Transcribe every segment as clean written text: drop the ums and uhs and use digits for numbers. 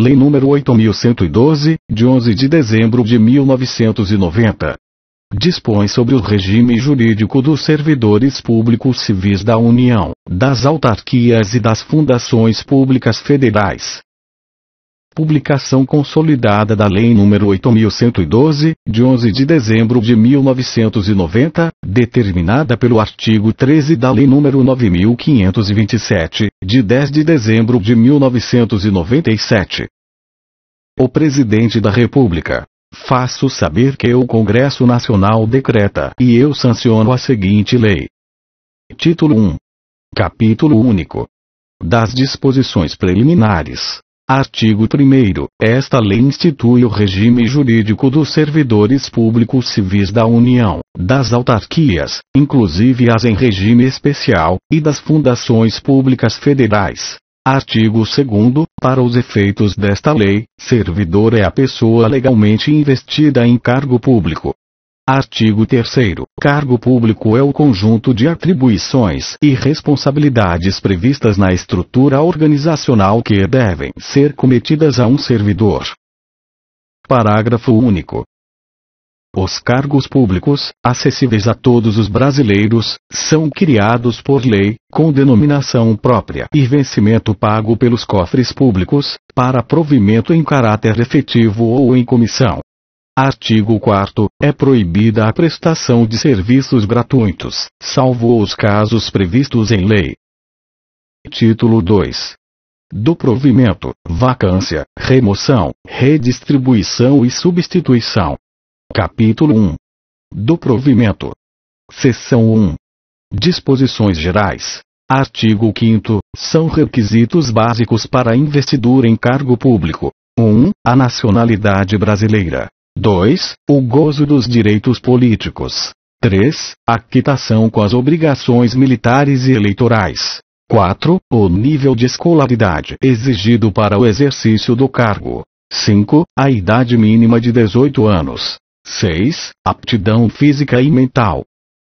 Lei nº 8.112, de 11 de dezembro de 1990. Dispõe sobre o regime jurídico dos servidores públicos civis da União, das autarquias e das fundações públicas federais. Publicação consolidada da Lei nº 8.112, de 11 de dezembro de 1990, determinada pelo artigo 13 da Lei nº 9.527, de 10 de dezembro de 1997. O Presidente da República: faço saber que o Congresso Nacional decreta e eu sanciono a seguinte lei. Título 1. Capítulo único. Das disposições preliminares. Artigo 1º. Esta lei institui o regime jurídico dos servidores públicos civis da União, das autarquias, inclusive as em regime especial, e das fundações públicas federais. Artigo 2º. Para os efeitos desta lei, servidor é a pessoa legalmente investida em cargo público. Artigo 3º. Cargo público é o conjunto de atribuições e responsabilidades previstas na estrutura organizacional que devem ser cometidas a um servidor. Parágrafo único. Os cargos públicos, acessíveis a todos os brasileiros, são criados por lei, com denominação própria e vencimento pago pelos cofres públicos, para provimento em caráter efetivo ou em comissão. Artigo 4º. É proibida a prestação de serviços gratuitos, salvo os casos previstos em lei. Título 2. Do provimento, vacância, remoção, redistribuição e substituição. Capítulo 1. Do provimento. Seção 1. Disposições gerais. Artigo 5º. São requisitos básicos para a investidura em cargo público. 1. A nacionalidade brasileira. 2. O gozo dos direitos políticos. 3. A quitação com as obrigações militares e eleitorais. 4. O nível de escolaridade exigido para o exercício do cargo. 5. A idade mínima de 18 anos. 6. Aptidão física e mental.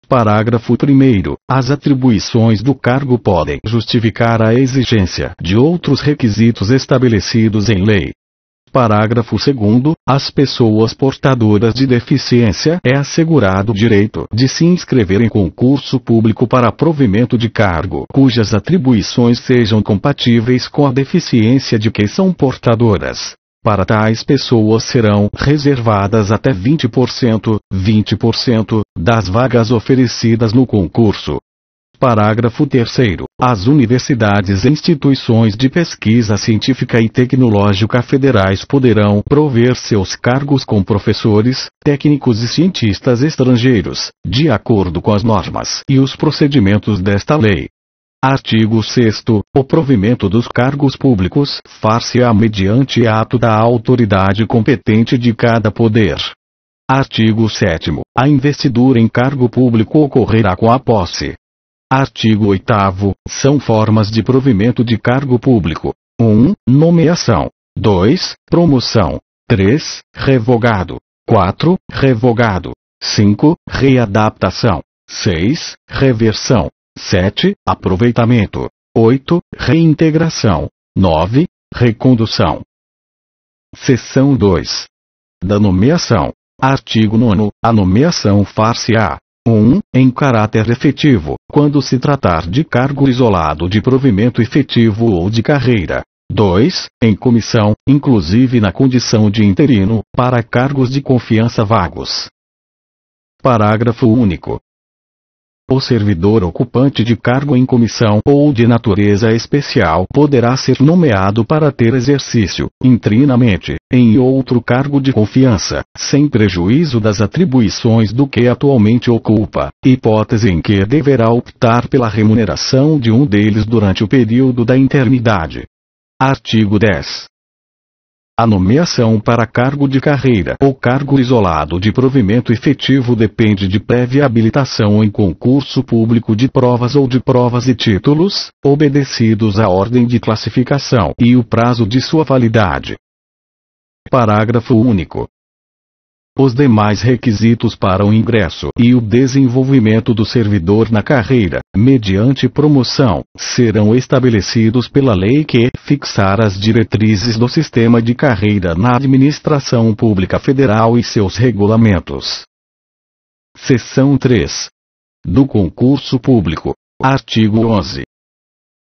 Parágrafo 1º. As atribuições do cargo podem justificar a exigência de outros requisitos estabelecidos em lei. Parágrafo 2º. Às pessoas portadoras de deficiência é assegurado o direito de se inscrever em concurso público para provimento de cargo cujas atribuições sejam compatíveis com a deficiência de que são portadoras. Para tais pessoas serão reservadas até 20% das vagas oferecidas no concurso. Parágrafo 3º. As universidades e instituições de pesquisa científica e tecnológica federais poderão prover seus cargos com professores, técnicos e cientistas estrangeiros, de acordo com as normas e os procedimentos desta lei. Artigo 6º. O provimento dos cargos públicos far-se-á mediante ato da autoridade competente de cada poder. Artigo 7º. A investidura em cargo público ocorrerá com a posse. Artigo 8º. São formas de provimento de cargo público. 1. Nomeação. 2. Promoção. 3. Revogado. 4. Revogado. 5. Readaptação. 6. Reversão. 7. Aproveitamento. 8. Reintegração. 9. Recondução. Seção 2. Da nomeação. Artigo 9º. A nomeação far-se-á: 1. Em caráter efetivo, quando se tratar de cargo isolado de provimento efetivo ou de carreira. 2. Em comissão, inclusive na condição de interino, para cargos de confiança vagos. Parágrafo único. O servidor ocupante de cargo em comissão ou de natureza especial poderá ser nomeado para ter exercício, interinamente, em outro cargo de confiança, sem prejuízo das atribuições do que atualmente ocupa, hipótese em que deverá optar pela remuneração de um deles durante o período da interinidade. Artigo 10. A nomeação para cargo de carreira ou cargo isolado de provimento efetivo depende de prévia habilitação em concurso público de provas ou de provas e títulos, obedecidos à ordem de classificação e o prazo de sua validade. Parágrafo único. os demais requisitos para o ingresso e o desenvolvimento do servidor na carreira, mediante promoção, serão estabelecidos pela lei que fixar as diretrizes do sistema de carreira na administração pública federal e seus regulamentos. Seção 3. Do concurso público. Artigo 11.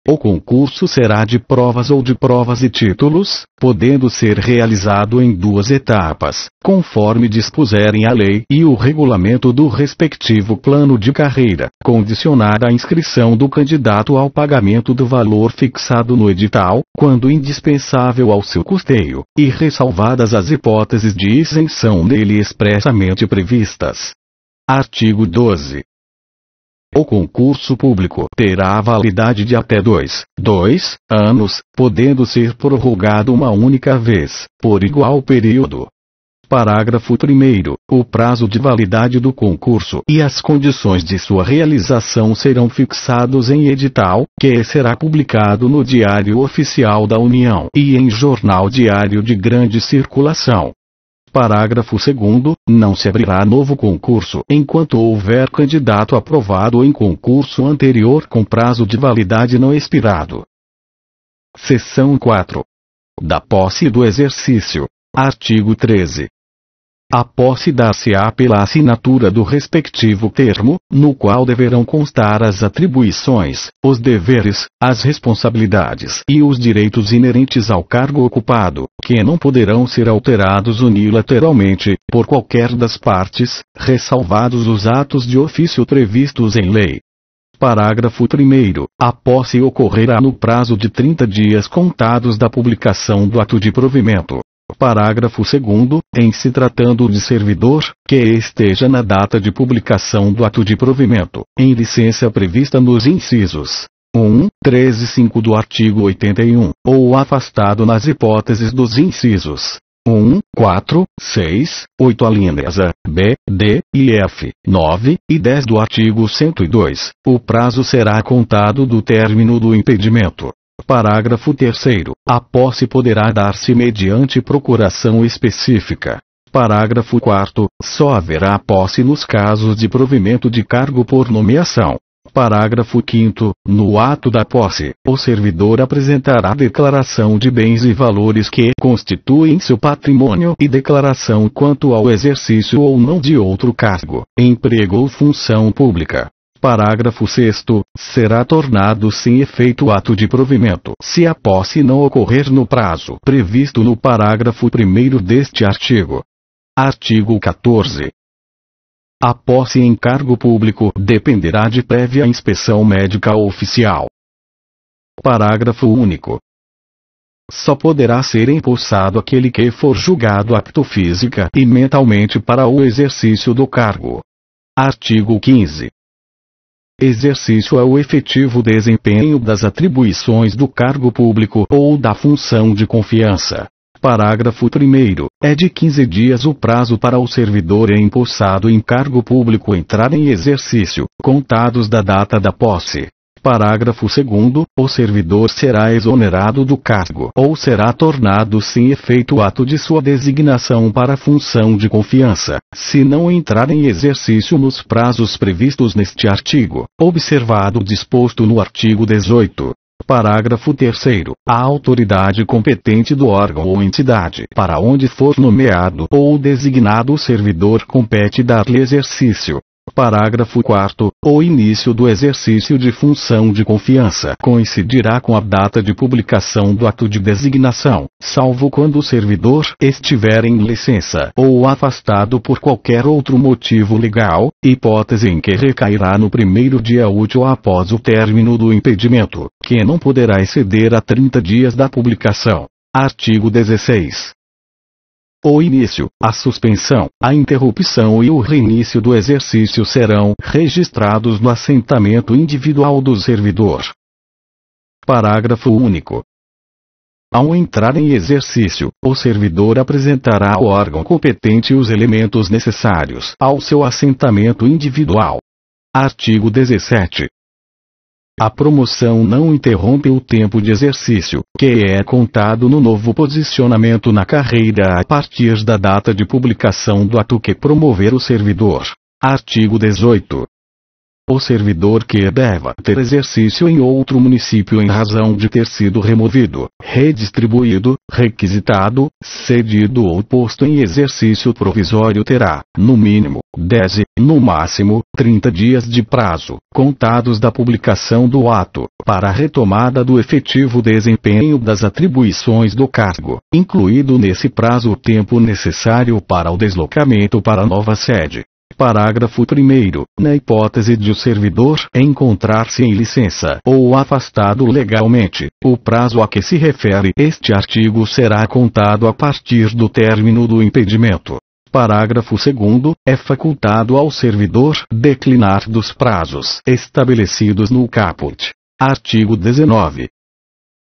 O concurso será de provas ou de provas e títulos, podendo ser realizado em 2 etapas, conforme dispuserem a lei e o regulamento do respectivo plano de carreira, condicionada a inscrição do candidato ao pagamento do valor fixado no edital, quando indispensável ao seu custeio, e ressalvadas as hipóteses de isenção nele expressamente previstas. Artigo 12. O concurso público terá validade de até 2 anos, podendo ser prorrogado uma única vez, por igual período. Parágrafo 1º. O prazo de validade do concurso e as condições de sua realização serão fixados em edital, que será publicado no Diário Oficial da União e em jornal diário de grande circulação. Parágrafo 2º. Não se abrirá novo concurso enquanto houver candidato aprovado em concurso anterior com prazo de validade não expirado. Seção 4. Da posse e do exercício. Artigo 13. A posse dar-se-á pela assinatura do respectivo termo, no qual deverão constar as atribuições, os deveres, as responsabilidades e os direitos inerentes ao cargo ocupado, que não poderão ser alterados unilateralmente, por qualquer das partes, ressalvados os atos de ofício previstos em lei. Parágrafo 1º. A posse ocorrerá no prazo de 30 dias contados da publicação do ato de provimento. Parágrafo 2º. Em se tratando de servidor, que esteja na data de publicação do ato de provimento, em licença prevista nos incisos 1, 3 e 5 do artigo 81, ou afastado nas hipóteses dos incisos 1, 4, 6, 8 alíneas A, B, D e F, 9 e 10 do artigo 102, o prazo será contado do término do impedimento. Parágrafo 3º. A posse poderá dar-se mediante procuração específica. Parágrafo 4º. Só haverá posse nos casos de provimento de cargo por nomeação. Parágrafo 5º. No ato da posse, o servidor apresentará declaração de bens e valores que constituem seu patrimônio e declaração quanto ao exercício ou não de outro cargo, emprego ou função pública. Parágrafo 6º. Será tornado sem efeito o ato de provimento se a posse não ocorrer no prazo previsto no parágrafo 1º deste artigo. Artigo 14. A posse em cargo público dependerá de prévia inspeção médica oficial. Parágrafo único. Só poderá ser empossado aquele que for julgado apto física e mentalmente para o exercício do cargo. Artigo 15. Exercício é o efetivo desempenho das atribuições do cargo público ou da função de confiança. Parágrafo 1º. É de 15 dias o prazo para o servidor empossado em cargo público entrar em exercício, contados da data da posse. Parágrafo 2º. O servidor será exonerado do cargo ou será tornado sem efeito o ato de sua designação para a função de confiança, se não entrar em exercício nos prazos previstos neste artigo, observado o disposto no artigo 18. Parágrafo 3º. A autoridade competente do órgão ou entidade para onde for nomeado ou designado o servidor compete dar-lhe exercício. Parágrafo 4º. O início do exercício de função de confiança coincidirá com a data de publicação do ato de designação, salvo quando o servidor estiver em licença ou afastado por qualquer outro motivo legal, hipótese em que recairá no primeiro dia útil após o término do impedimento, que não poderá exceder a 30 dias da publicação. Artigo 16. O início, a suspensão, a interrupção e o reinício do exercício serão registrados no assentamento individual do servidor. Parágrafo único. Ao entrar em exercício, o servidor apresentará ao órgão competente os elementos necessários ao seu assentamento individual. Artigo 17. A promoção não interrompe o tempo de exercício, que é contado no novo posicionamento na carreira a partir da data de publicação do ato que promover o servidor. Artigo 18. O servidor que deva ter exercício em outro município em razão de ter sido removido, redistribuído, requisitado, cedido ou posto em exercício provisório terá, no mínimo, 10 e, no máximo, 30 dias de prazo, contados da publicação do ato, para a retomada do efetivo desempenho das atribuições do cargo, incluído nesse prazo o tempo necessário para o deslocamento para a nova sede. Parágrafo 1º. Na hipótese de o servidor encontrar-se em licença ou afastado legalmente, o prazo a que se refere este artigo será contado a partir do término do impedimento. Parágrafo 2º. É facultado ao servidor declinar dos prazos estabelecidos no caput. Artigo 19.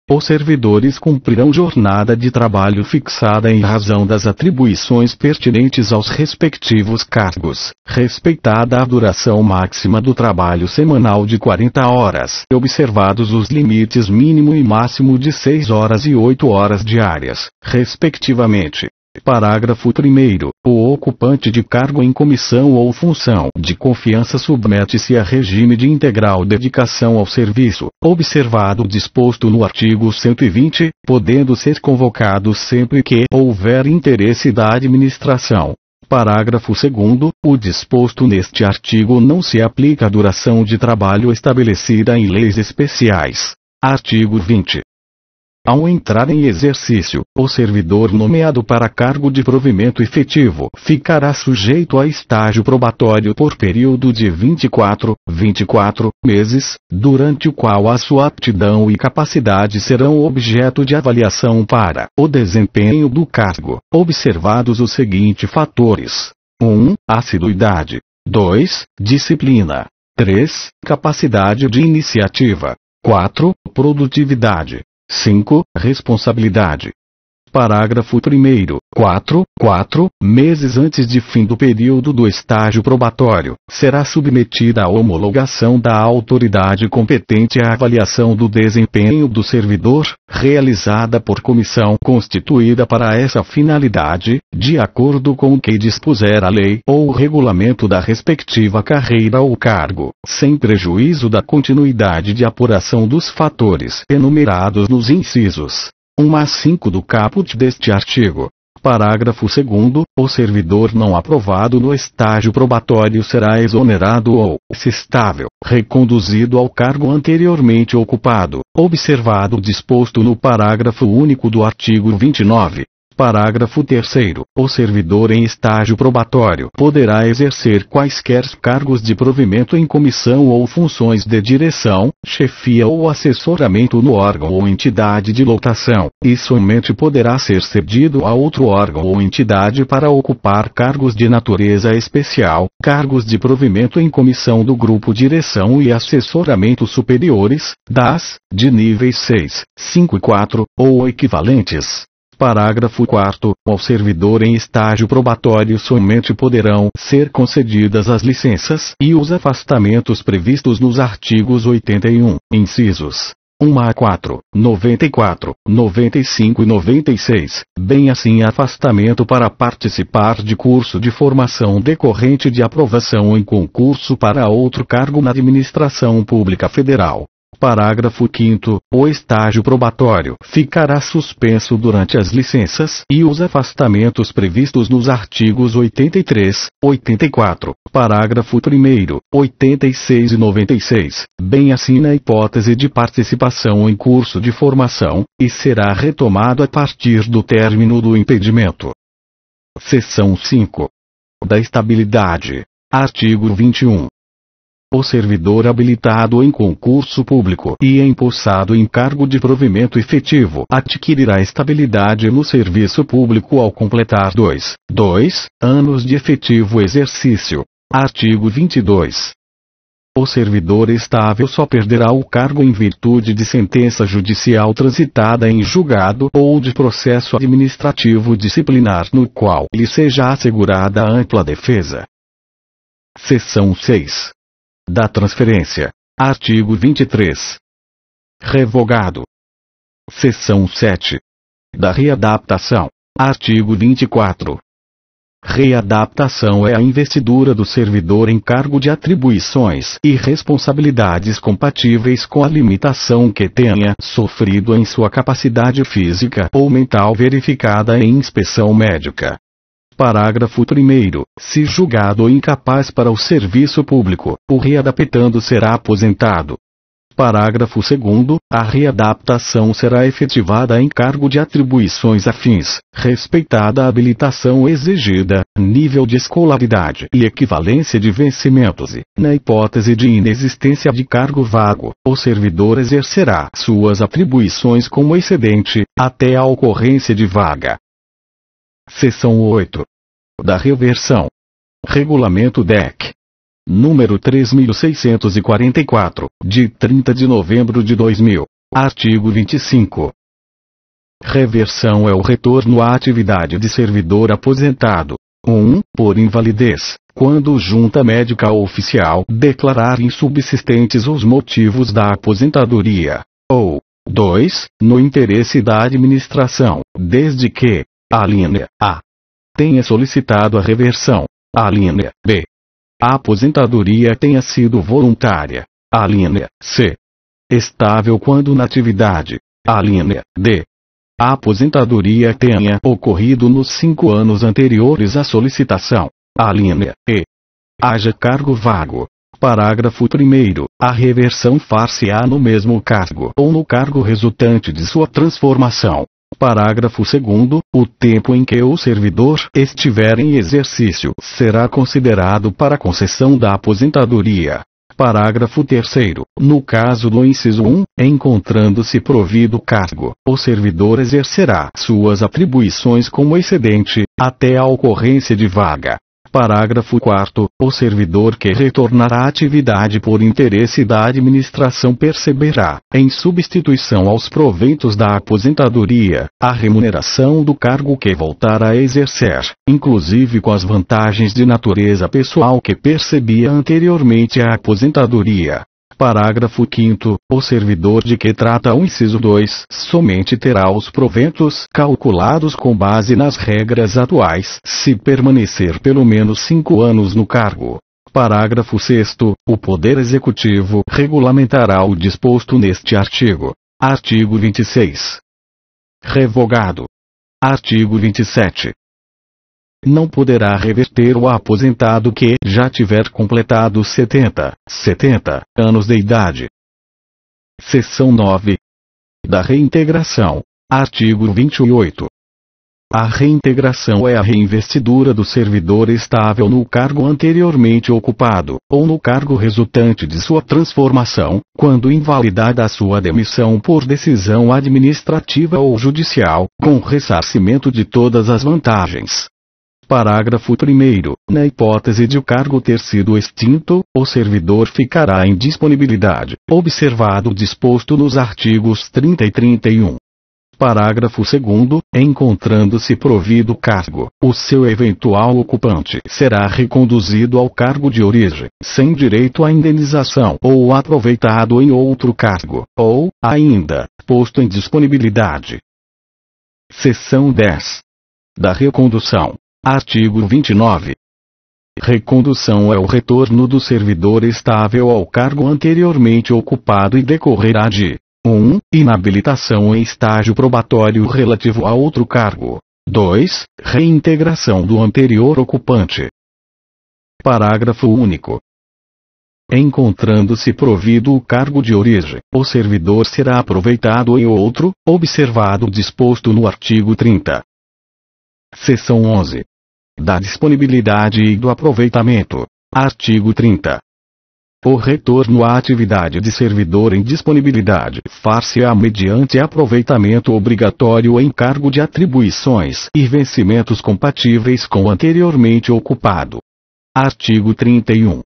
Os servidores cumprirão jornada de trabalho fixada em razão das atribuições pertinentes aos respectivos cargos, respeitada a duração máxima do trabalho semanal de 40 horas, observados os limites mínimo e máximo de 6 horas e 8 horas diárias, respectivamente. Parágrafo 1º. O ocupante de cargo em comissão ou função de confiança submete-se a regime de integral dedicação ao serviço, observado o disposto no artigo 120, podendo ser convocado sempre que houver interesse da administração. Parágrafo 2º. O disposto neste artigo não se aplica à duração de trabalho estabelecida em leis especiais. Artigo 20. Ao entrar em exercício, o servidor nomeado para cargo de provimento efetivo ficará sujeito a estágio probatório por período de 24 meses, durante o qual a sua aptidão e capacidade serão objeto de avaliação para o desempenho do cargo, observados os seguintes fatores: 1. Assiduidade. 2. Disciplina. 3. Capacidade de iniciativa. 4. Produtividade. 5. Responsabilidade. Parágrafo 1º. 4 meses antes de fim do período do estágio probatório, será submetida à homologação da autoridade competente à avaliação do desempenho do servidor, realizada por comissão constituída para essa finalidade, de acordo com o que dispuser a lei ou o regulamento da respectiva carreira ou cargo, sem prejuízo da continuidade de apuração dos fatores enumerados nos incisos 1 a 5 do caput deste artigo. Parágrafo 2º. O servidor não aprovado no estágio probatório será exonerado ou, se estável, reconduzido ao cargo anteriormente ocupado, observado o disposto no parágrafo único do artigo 29. Parágrafo 3º. O servidor em estágio probatório poderá exercer quaisquer cargos de provimento em comissão ou funções de direção, chefia ou assessoramento no órgão ou entidade de lotação, e somente poderá ser cedido a outro órgão ou entidade para ocupar cargos de natureza especial, cargos de provimento em comissão do grupo direção e assessoramento superiores, de níveis 6, 5 e 4, ou equivalentes. Parágrafo 4º. Ao servidor em estágio probatório somente poderão ser concedidas as licenças e os afastamentos previstos nos artigos 81, incisos 1 a 4, 94, 95 e 96, bem assim afastamento para participar de curso de formação decorrente de aprovação em concurso para outro cargo na administração pública federal. Parágrafo 5º. O estágio probatório ficará suspenso durante as licenças e os afastamentos previstos nos artigos 83, 84, parágrafo 1º, 86 e 96, bem assim na hipótese de participação em curso de formação, e será retomado a partir do término do impedimento. Seção 5. Da estabilidade. Artigo 21. O servidor habilitado em concurso público e empossado em cargo de provimento efetivo adquirirá estabilidade no serviço público ao completar 2 anos de efetivo exercício. Artigo 22. O servidor estável só perderá o cargo em virtude de sentença judicial transitada em julgado ou de processo administrativo disciplinar no qual lhe seja assegurada ampla defesa. Seção 6. Da transferência. Artigo 23. Revogado. Seção 7. Da readaptação. Artigo 24. Readaptação é a investidura do servidor em cargo de atribuições e responsabilidades compatíveis com a limitação que tenha sofrido em sua capacidade física ou mental verificada em inspeção médica. Parágrafo 1º. Se julgado incapaz para o serviço público, o readaptando será aposentado. Parágrafo 2º. A readaptação será efetivada em cargo de atribuições afins, respeitada a habilitação exigida, nível de escolaridade e equivalência de vencimentos e, na hipótese de inexistência de cargo vago, o servidor exercerá suas atribuições como excedente, até a ocorrência de vaga. Seção 8. Da reversão. Regulamento DEC. Número 3644, de 30 de novembro de 2000. Artigo 25. Reversão é o retorno à atividade de servidor aposentado. 1. Por invalidez, quando junta médica oficial declarar insubsistentes os motivos da aposentadoria. Ou 2. No interesse da administração, desde que: alínea A. Tenha solicitado a reversão. Alínea B. A aposentadoria tenha sido voluntária. Alínea C. Estável quando na atividade. Alínea D. A aposentadoria tenha ocorrido nos 5 anos anteriores à solicitação. Alínea E. Haja cargo vago. Parágrafo 1º. A reversão far-se-á no mesmo cargo ou no cargo resultante de sua transformação. Parágrafo 2º. O tempo em que o servidor estiver em exercício será considerado para concessão da aposentadoria. Parágrafo 3º. No caso do inciso 1, encontrando-se provido cargo, o servidor exercerá suas atribuições como excedente, até a ocorrência de vaga. Parágrafo 4º. O servidor que retornará à atividade por interesse da administração perceberá, em substituição aos proventos da aposentadoria, a remuneração do cargo que voltar a exercer, inclusive com as vantagens de natureza pessoal que percebia anteriormente à aposentadoria. Parágrafo 5º. O servidor de que trata o inciso 2 somente terá os proventos calculados com base nas regras atuais, se permanecer pelo menos 5 anos no cargo. Parágrafo 6º. O Poder Executivo regulamentará o disposto neste artigo. Artigo 26. Revogado. Artigo 27. Não poderá reverter o aposentado que já tiver completado 70 anos de idade. Seção 9. Da reintegração. Artigo 28. A reintegração é a reinvestidura do servidor estável no cargo anteriormente ocupado, ou no cargo resultante de sua transformação, quando invalidada a sua demissão por decisão administrativa ou judicial, com ressarcimento de todas as vantagens. Parágrafo 1º. Na hipótese de o cargo ter sido extinto, o servidor ficará em disponibilidade, observado o disposto nos artigos 30 e 31. Parágrafo 2º. Encontrando-se provido cargo, o seu eventual ocupante será reconduzido ao cargo de origem, sem direito à indenização ou aproveitado em outro cargo, ou, ainda, posto em disponibilidade. Seção 10. Da recondução. Artigo 29. Recondução é o retorno do servidor estável ao cargo anteriormente ocupado e decorrerá de: 1. Inabilitação em estágio probatório relativo a outro cargo. 2. Reintegração do anterior ocupante. Parágrafo único. Encontrando-se provido o cargo de origem, o servidor será aproveitado em outro, observado o disposto no artigo 30. Seção 11. Da disponibilidade e do aproveitamento. Artigo 30. O retorno à atividade de servidor em disponibilidade far-se-á mediante aproveitamento obrigatório em cargo de atribuições e vencimentos compatíveis com o anteriormente ocupado. Artigo 31.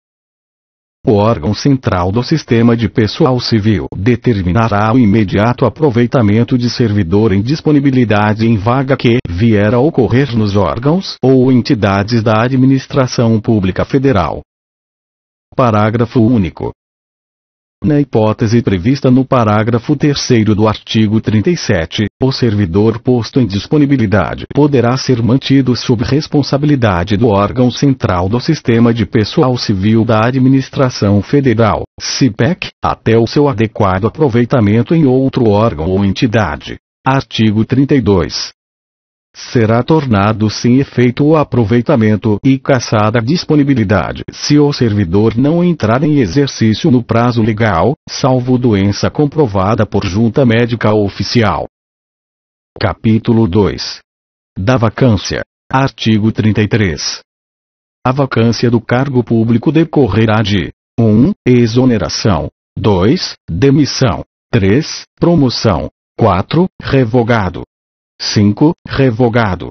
O órgão central do sistema de pessoal civil determinará o imediato aproveitamento de servidor em disponibilidade em vaga que vier a ocorrer nos órgãos ou entidades da administração pública federal. Parágrafo único. Na hipótese prevista no parágrafo 3º do artigo 37, o servidor posto em disponibilidade poderá ser mantido sob responsabilidade do órgão central do Sistema de Pessoal Civil da Administração Federal, SIPEC, até o seu adequado aproveitamento em outro órgão ou entidade. Artigo 32. Será tornado sem efeito o aproveitamento e cassada a disponibilidade se o servidor não entrar em exercício no prazo legal, salvo doença comprovada por junta médica oficial. Capítulo 2. Da vacância. Artigo 33. A vacância do cargo público decorrerá de 1. Exoneração. 2. Demissão. 3. Promoção. 4. Revogado. 5. Revogado.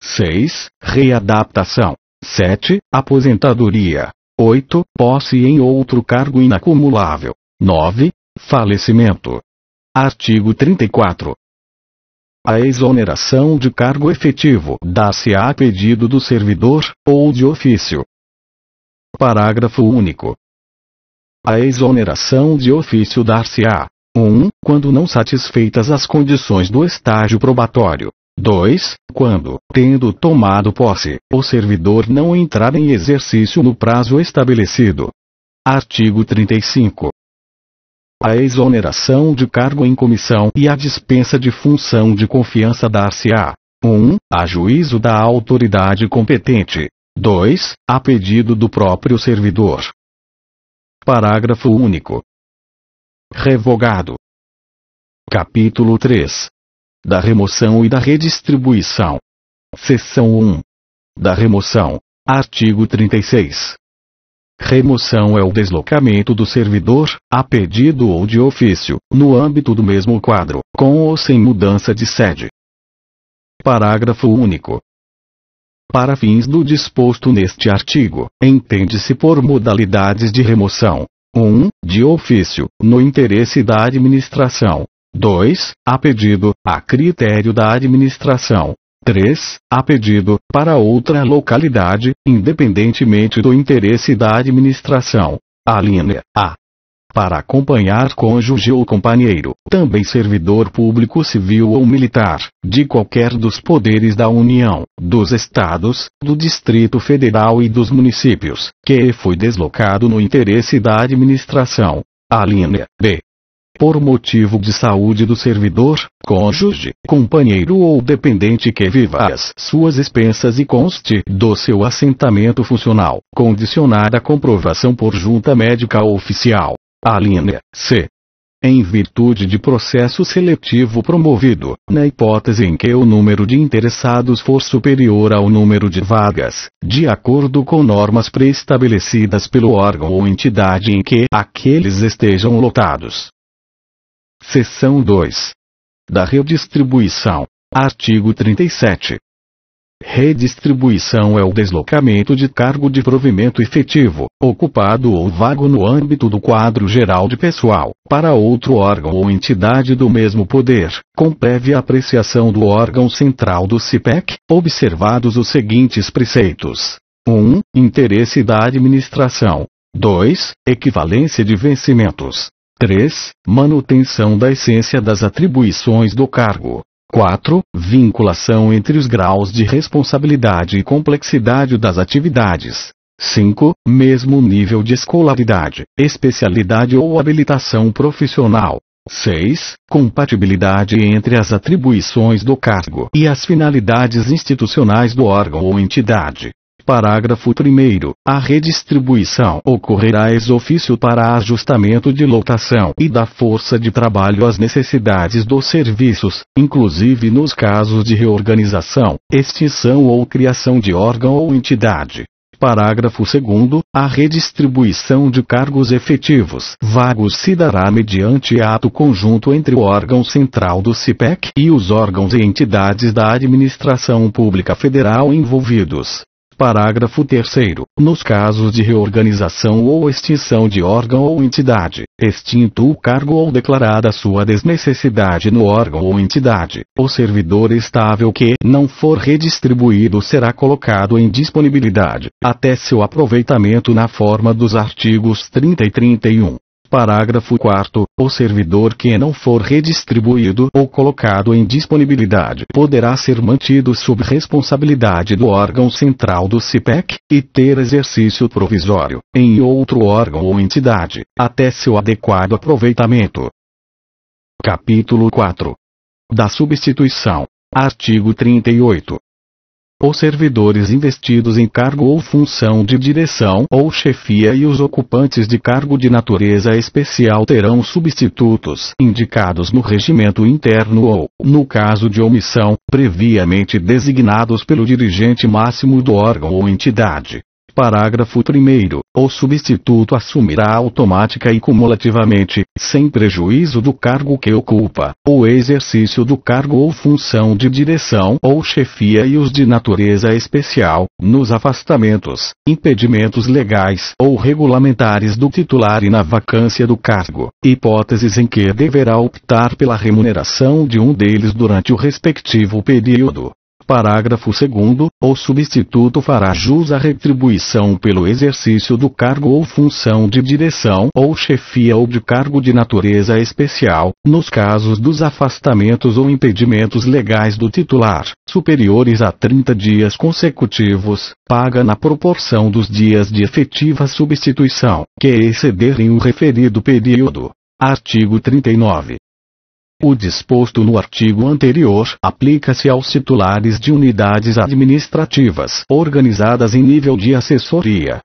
6. Readaptação. 7. Aposentadoria. 8. Posse em outro cargo inacumulável. 9. Falecimento. Artigo 34. A exoneração de cargo efetivo dá-se-á a pedido do servidor, ou de ofício. Parágrafo único. A exoneração de ofício dar-se-á: 1. Quando não satisfeitas as condições do estágio probatório. 2. Quando, tendo tomado posse, o servidor não entrar em exercício no prazo estabelecido. Artigo 35. A exoneração de cargo em comissão e a dispensa de função de confiança dar-se-á: 1. A juízo da autoridade competente. 2. A pedido do próprio servidor. Parágrafo único. Revogado. Capítulo 3. Da remoção e da redistribuição. Seção 1. Da remoção. Artigo 36. Remoção é o deslocamento do servidor, a pedido ou de ofício, no âmbito do mesmo quadro, com ou sem mudança de sede. Parágrafo único. Para fins do disposto neste artigo, entende-se por modalidades de remoção: 1. De ofício, no interesse da administração. 2. A pedido, a critério da administração. 3. A pedido, para outra localidade, independentemente do interesse da administração. Alínea A. Para acompanhar cônjuge ou companheiro, também servidor público civil ou militar, de qualquer dos poderes da União, dos Estados, do Distrito Federal e dos municípios, que foi deslocado no interesse da administração. Alínea B. Por motivo de saúde do servidor, cônjuge, companheiro ou dependente que viva às suas expensas e conste do seu assentamento funcional, condicionada a comprovação por junta médica oficial. Alínea C. Em virtude de processo seletivo promovido, na hipótese em que o número de interessados for superior ao número de vagas, de acordo com normas pré-estabelecidas pelo órgão ou entidade em que aqueles estejam lotados. Seção 2. Da redistribuição. Artigo 37. Redistribuição é o deslocamento de cargo de provimento efetivo, ocupado ou vago no âmbito do quadro geral de pessoal, para outro órgão ou entidade do mesmo poder, com prévia apreciação do órgão central do SIPEC, observados os seguintes preceitos: 1. Interesse da administração. 2. Equivalência de vencimentos. 3. Manutenção da essência das atribuições do cargo. 4. Vinculação entre os graus de responsabilidade e complexidade das atividades. 5. Mesmo nível de escolaridade, especialidade ou habilitação profissional. 6. Compatibilidade entre as atribuições do cargo e as finalidades institucionais do órgão ou entidade. Parágrafo 1º. A redistribuição ocorrerá ex ofício para ajustamento de lotação e da força de trabalho às necessidades dos serviços, inclusive nos casos de reorganização, extinção ou criação de órgão ou entidade. Parágrafo 2º. A redistribuição de cargos efetivos vagos se dará mediante ato conjunto entre o órgão central do SIPEC e os órgãos e entidades da administração pública federal envolvidos. Parágrafo 3º. Nos casos de reorganização ou extinção de órgão ou entidade, extinto o cargo ou declarada sua desnecessidade no órgão ou entidade, o servidor estável que não for redistribuído será colocado em disponibilidade, até seu aproveitamento na forma dos artigos 30 e 31. Parágrafo 4º. O servidor que não for redistribuído ou colocado em disponibilidade poderá ser mantido sob responsabilidade do órgão central do CIPEC, e ter exercício provisório, em outro órgão ou entidade, até seu adequado aproveitamento. Capítulo 4. Da substituição. Artigo 38. Os servidores investidos em cargo ou função de direção ou chefia e os ocupantes de cargo de natureza especial terão substitutos indicados no regimento interno ou, no caso de omissão, previamente designados pelo dirigente máximo do órgão ou entidade. Parágrafo 1º. O substituto assumirá automática e cumulativamente, sem prejuízo do cargo que ocupa, o exercício do cargo ou função de direção ou chefia e os de natureza especial, nos afastamentos, impedimentos legais ou regulamentares do titular e na vacância do cargo, hipóteses em que deverá optar pela remuneração de um deles durante o respectivo período. Parágrafo 2º. O substituto fará jus à retribuição pelo exercício do cargo ou função de direção ou chefia ou de cargo de natureza especial, nos casos dos afastamentos ou impedimentos legais do titular, superiores a 30 dias consecutivos, paga na proporção dos dias de efetiva substituição, que excederem o referido período. Artigo 39. O disposto no artigo anterior aplica-se aos titulares de unidades administrativas organizadas em nível de assessoria,